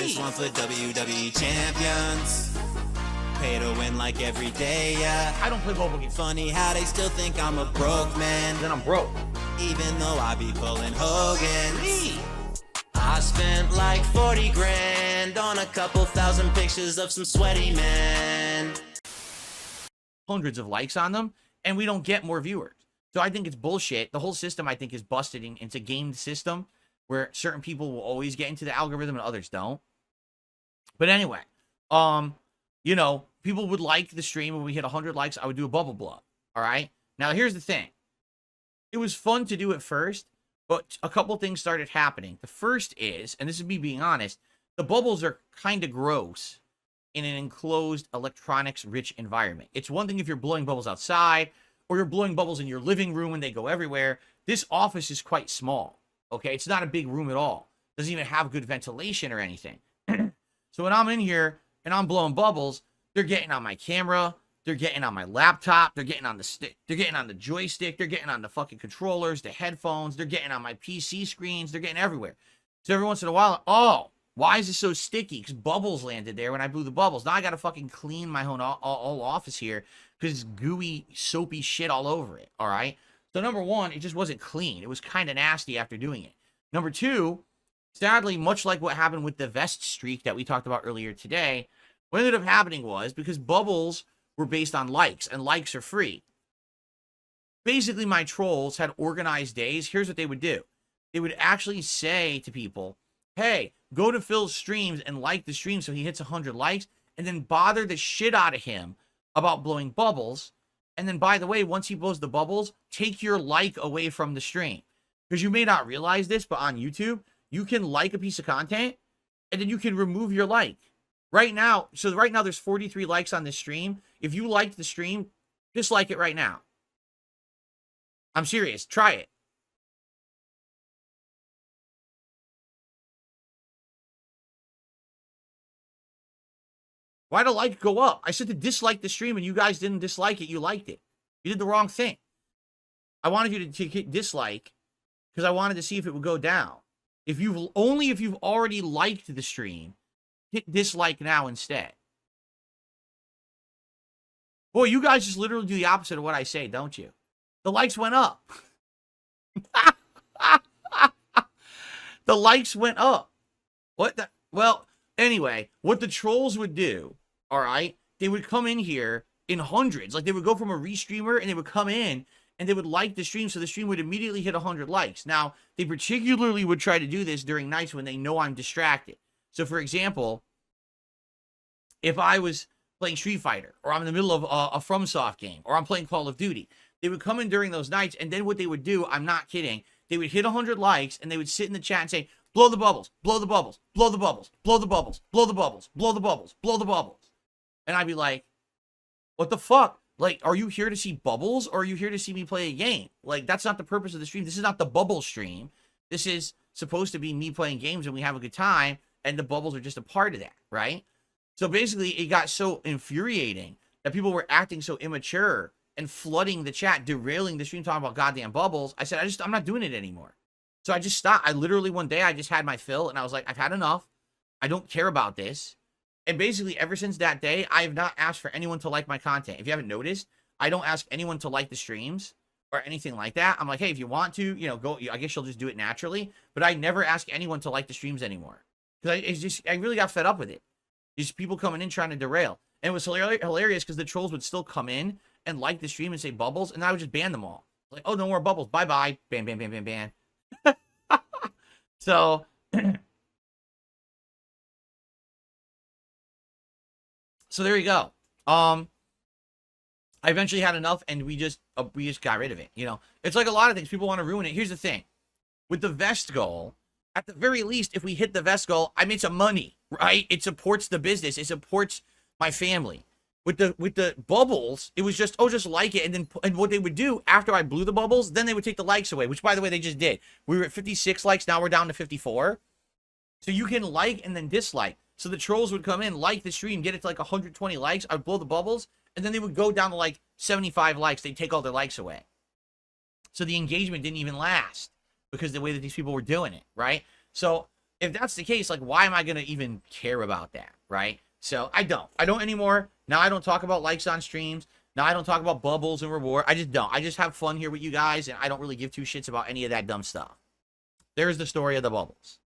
This one's for WWE champions. Pay to win like every day, yeah. I don't play mobile games. Funny how they still think I'm a broke man. Then I'm broke. Even though I be pulling Hogan's. I spent like 40 grand on a couple thousand pictures of some sweaty men. Hundreds of likes on them, and we don't get more viewers. So I think it's bullshit. The whole system, I think, is busted. It's a gamed system where certain people will always get into the algorithm and others don't. But anyway, you know, people would like the stream. When we hit 100 likes, I would do a bubble blow. All right? Now, here's the thing. It was fun to do it first, but a couple things started happening. The first is, and this is me being honest, the bubbles are kind of gross in an enclosed electronics-rich environment. It's one thing if you're blowing bubbles outside, or you're blowing bubbles in your living room and they go everywhere. This office is quite small, okay? It's not a big room at all. Doesn't even have good ventilation or anything. So when I'm in here and I'm blowing bubbles, they're getting on my camera, they're getting on my laptop, they're getting on the stick, they're getting on the joystick, they're getting on the fucking controllers, the headphones, they're getting on my PC screens, they're getting everywhere. So every once in a while, oh, why is it so sticky? Because bubbles landed there when I blew the bubbles. Now I got to fucking clean my whole all office here because it's gooey, soapy shit all over it, all right? So number one, it just wasn't clean. It was kind of nasty after doing it. Number two, sadly, much like what happened with the vest streak that we talked about earlier today, what ended up happening was because bubbles were based on likes, and likes are free. Basically, my trolls had organized days. Here's what they would do. They would actually say to people, hey, go to Phil's streams and like the stream so he hits 100 likes, and then bother the shit out of him about blowing bubbles. And then, by the way, once he blows the bubbles, take your like away from the stream. Because you may not realize this, but on YouTube, you can like a piece of content, and then you can remove your like. Right now, so right now there's 43 likes on this stream. If you liked the stream, dislike it right now. I'm serious. Try it. Why'd a like go up? I said to dislike the stream and you guys didn't dislike it. You liked it. You did the wrong thing. I wanted you to hit dislike because I wanted to see if it would go down. If you've already liked the stream, hit dislike now instead. Boy, you guys just literally do the opposite of what I say, don't you? The likes went up. The likes went up. What the? Well, anyway, what the trolls would do, all right, they would come in here in hundreds. Like, they would go from a restreamer, and they would come in, and they would like the stream, so the stream would immediately hit 100 likes. Now, they particularly would try to do this during nights when they know I'm distracted. So, for example, if I was playing Street Fighter, or I'm in the middle of a FromSoft game, or I'm playing Call of Duty, they would come in during those nights, and then what they would do, I'm not kidding, they would hit 100 likes, and they would sit in the chat and say, blow the bubbles, blow the bubbles, blow the bubbles, blow the bubbles, blow the bubbles, blow the bubbles, blow the bubbles. And I'd be like, what the fuck? Like, are you here to see bubbles, or are you here to see me play a game? Like, that's not the purpose of the stream. This is not the bubble stream. This is supposed to be me playing games and we have a good time, and the bubbles are just a part of that, right? So basically, it got so infuriating that people were acting so immature and flooding the chat, derailing the stream, talking about goddamn bubbles. I said, I'm not doing it anymore. So I just stopped. I literally, one day, I just had my fill, and I was like, I've had enough. I don't care about this. And basically, ever since that day, I have not asked for anyone to like my content. If you haven't noticed, I don't ask anyone to like the streams or anything like that. I'm like, hey, if you want to, you know, go. I guess you'll just do it naturally. But I never ask anyone to like the streams anymore. Because I really got fed up with it. These people coming in trying to derail. And it was hilarious because the trolls would still come in and like the stream and say bubbles, and I would just ban them all. Like, oh, no more bubbles. Bye-bye. Ban, ban, ban, ban, ban. So, so there you go. I eventually had enough, and we just got rid of it. You know, it's like a lot of things. People want to ruin it. Here's the thing: with the vest goal, at the very least, if we hit the vest goal, I made some money, right? It supports the business. It supports my family. With the bubbles, it was just, oh, just like it. And what they would do after I blew the bubbles, then they would take the likes away, which, by the way, they just did. We were at 56 likes. Now we're down to 54. So you can like and then dislike. So the trolls would come in, like the stream, get it to like 120 likes. I'd blow the bubbles, and then they would go down to like 75 likes. They'd take all their likes away. So the engagement didn't even last because the way that these people were doing it, right? So if that's the case, like, why am I going to even care about that, right? So I don't anymore. Now I don't talk about likes on streams. Now I don't talk about bubbles and reward. I just don't. I just have fun here with you guys, and I don't really give two shits about any of that dumb stuff. There's the story of the bubbles.